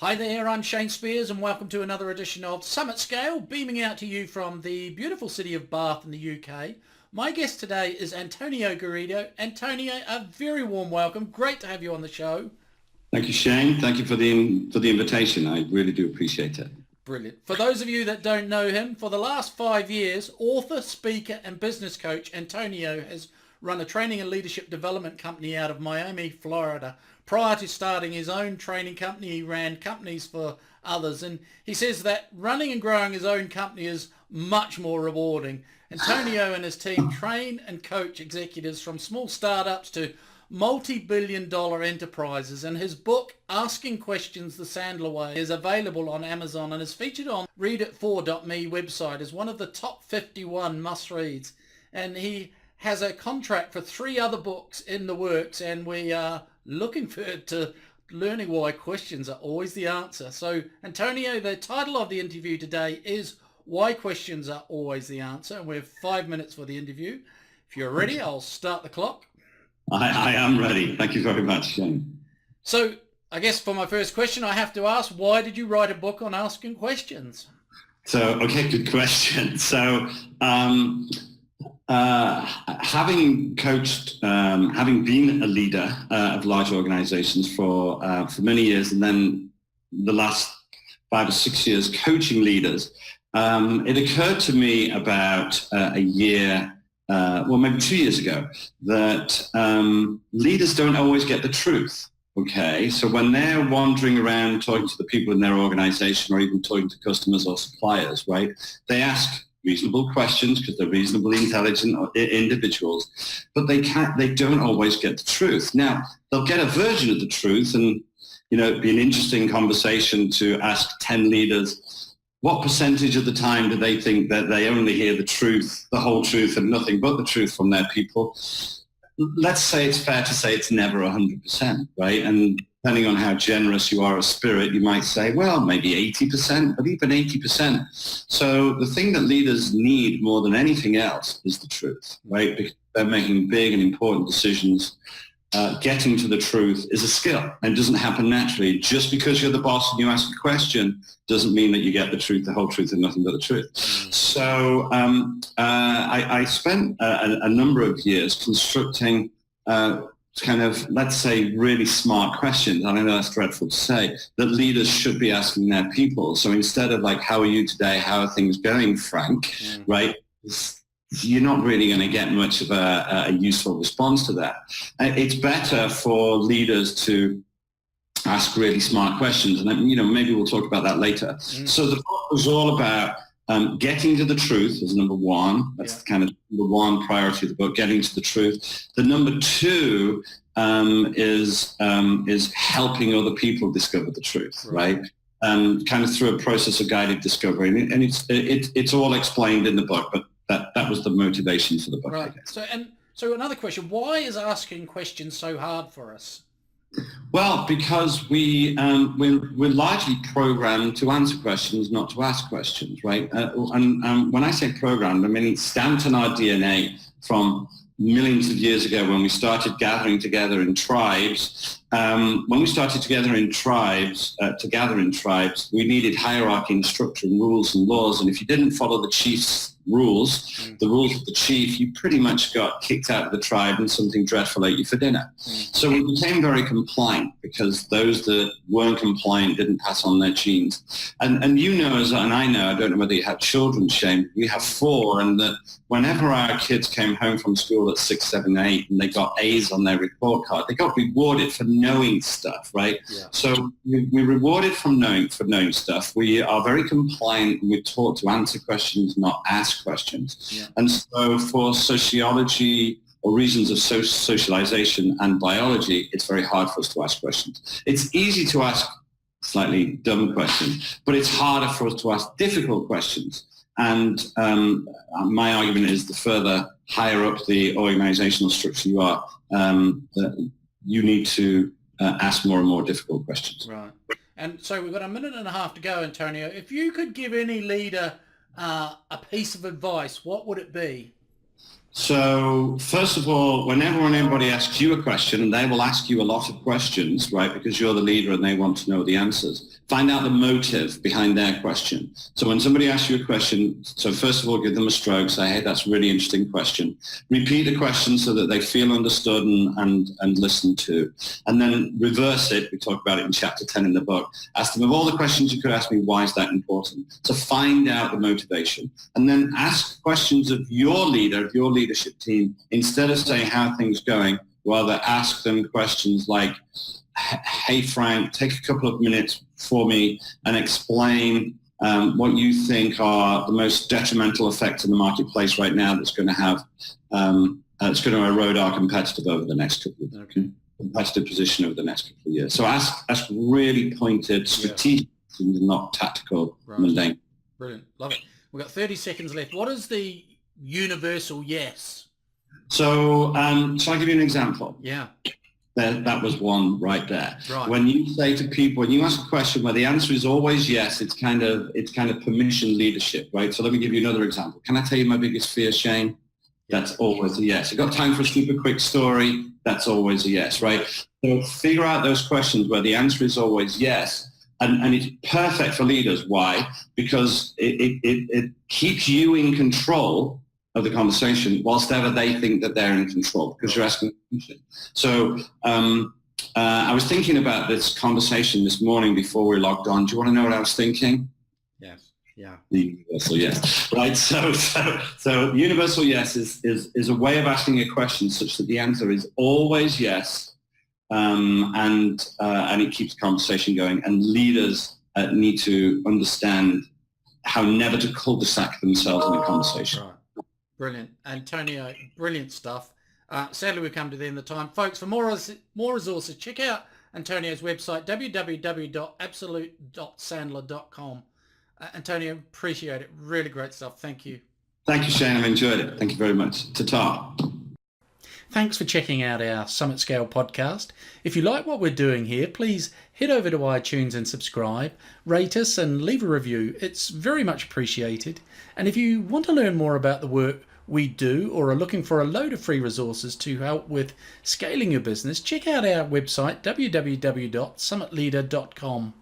Hi there, I'm Shane Spears and welcome to another edition of Summit Scale, beaming out to you from the beautiful city of Bath in the UK. My guest today is Antonio Garrido. Antonio, a very warm welcome. Great to have you on the show. Thank you, Shane. Thank you for the invitation. I really do appreciate it. Brilliant. For those of you that don't know him, for the last 5 years, author, speaker and business coach Antonio has run a training and leadership development company out of Miami, Florida. Prior to starting his own training company, he ran companies for others. And he says that running and growing his own company is much more rewarding. Antonio and his team train and coach executives from small startups to multi-billion-dollar enterprises, and his book Asking Questions the Sandler Way is available on Amazon and is featured on readit4.me website as one of the top 51 must-reads. And he has a contract for 3 other books in the works, and we are looking forward to learning why questions are always the answer. So Antonio, the title of the interview today is Why Questions Are Always the Answer, and we have 5 minutes for the interview. If you're ready, I'll start the clock. I am ready. Thank you very much, Shane. So I guess for my first question, I have to ask, why did you write a book on asking questions? Okay, good question. So having coached, having been a leader of large organizations for many years, and then the last 5 or 6 years coaching leaders, it occurred to me about a year maybe 2 years ago, that leaders don't always get the truth. Okay, so when they're wandering around talking to the people in their organization or even talking to customers or suppliers, right, they ask reasonable questions because they're reasonably intelligent individuals, but they don't always get the truth. Now, they'll get a version of the truth, and it'd be an interesting conversation to ask 10 leaders, what percentage of the time do they think that they only hear the truth, the whole truth, and nothing but the truth from their people? Let's say it's fair to say it's never 100%, right? And depending on how generous you are of spirit, you might say, well, maybe 80%, but even 80%. So the thing that leaders need more than anything else is the truth, right? Because they're making big and important decisions. Getting to the truth is a skill and doesn't happen naturally. Just because you're the boss and you ask a question doesn't mean that you get the truth, the whole truth, and nothing but the truth. So I spent a number of years constructing kind of, let's say, really smart questions. I know that's dreadful to say, that leaders should be asking their people. So instead of like, how are you today? How are things going, Frank? Right? You're not really going to get much of a useful response to that. It's better for leaders to ask really smart questions, and maybe we'll talk about that later. So the book was all about getting to the truth as number one. That's kind of number one priority of the book, getting to the truth. The number two is helping other people discover the truth, right? Kind of through a process of guided discovery, and it's all explained in the book, but that was the motivation for the book. Right. So another question: why is asking questions so hard for us? Well, because we're largely programmed to answer questions, not to ask questions, right? And when I say programmed, I mean it's stamped in our DNA from millions of years ago when we started gathering together in tribes. When we started to gather in tribes, we needed hierarchy and structure and rules and laws. And if you didn't follow the chief's rules, the rules of the chief, you pretty much got kicked out of the tribe and something dreadful ate you for dinner. So we became very compliant because those that weren't compliant didn't pass on their genes. And I know, I don't know whether you have children, Shane, we have 4, and that whenever our kids came home from school at 6, 7, 8, and they got A's on their report card, they got rewarded for knowing stuff, right? Yeah. So we're rewarded from knowing stuff. We are very compliant, and we're taught to answer questions, not ask questions. Yeah. And so for sociology or reasons of socialization and biology, it's very hard for us to ask questions. It's easy to ask slightly dumb questions, but it's harder for us to ask difficult questions. And my argument is the further higher up the organizational structure you are, you need to ask more and more difficult questions. Right. And so we've got a minute and a half to go, Antonio. If you could give any leader a piece of advice, what would it be? So first of all, whenever anybody asks you a question, and they will ask you a lot of questions, right, because you're the leader and they want to know the answers, find out the motive behind their question. So when somebody asks you a question, so first of all, give them a stroke, say, hey, that's a really interesting question. Repeat the question so that they feel understood and listened to. And then reverse it. We talk about it in chapter 10 in the book. Ask them, of all the questions you could ask me, why is that important? So find out the motivation. And then ask questions of your leader, of your leadership team, instead of saying, how are things going? Rather ask them questions like, hey, Frank, take a couple of minutes for me and explain what you think are the most detrimental effects in the marketplace right now that's going to have, it's going to erode our competitive position over the next couple of years. So ask really pointed, strategic, and not tactical, mundane. Brilliant. Love it. We've got 30 seconds left. What is the universal yes? So shall I give you an example? Yeah. That was one right there. Right. When you say to people, when you ask a question where the answer is always yes, it's kind of permission leadership, right? So let me give you another example. Can I tell you my biggest fear, Shane? That's always a yes. You got time for a super quick story? That's always a yes, right? So figure out those questions where the answer is always yes. And it's perfect for leaders. Why? Because it keeps you in control of the conversation whilst ever they think that they're in control, because you're asking a question. So I was thinking about this conversation this morning before we logged on. Do you want to know what I was thinking? Yes. Yeah. The universal yes. Right. So universal yes is a way of asking a question such that the answer is always yes, and it keeps the conversation going. And leaders need to understand how never to cul-de-sac themselves in a conversation. Right. Brilliant. Antonio, brilliant stuff. Sadly, we've come to the end of the time. Folks, for more resources, check out Antonio's website, www.absolute.sandler.com. Antonio, appreciate it. Really great stuff. Thank you. Thank you, Shane. I've enjoyed it. Thank you very much. Ta-ta. Thanks for checking out our Summit Scale podcast. If you like what we're doing here, please head over to iTunes and subscribe, rate us and leave a review. It's very much appreciated. And if you want to learn more about the work we do or are looking for a load of free resources to help with scaling your business, check out our website, www.summitleader.com.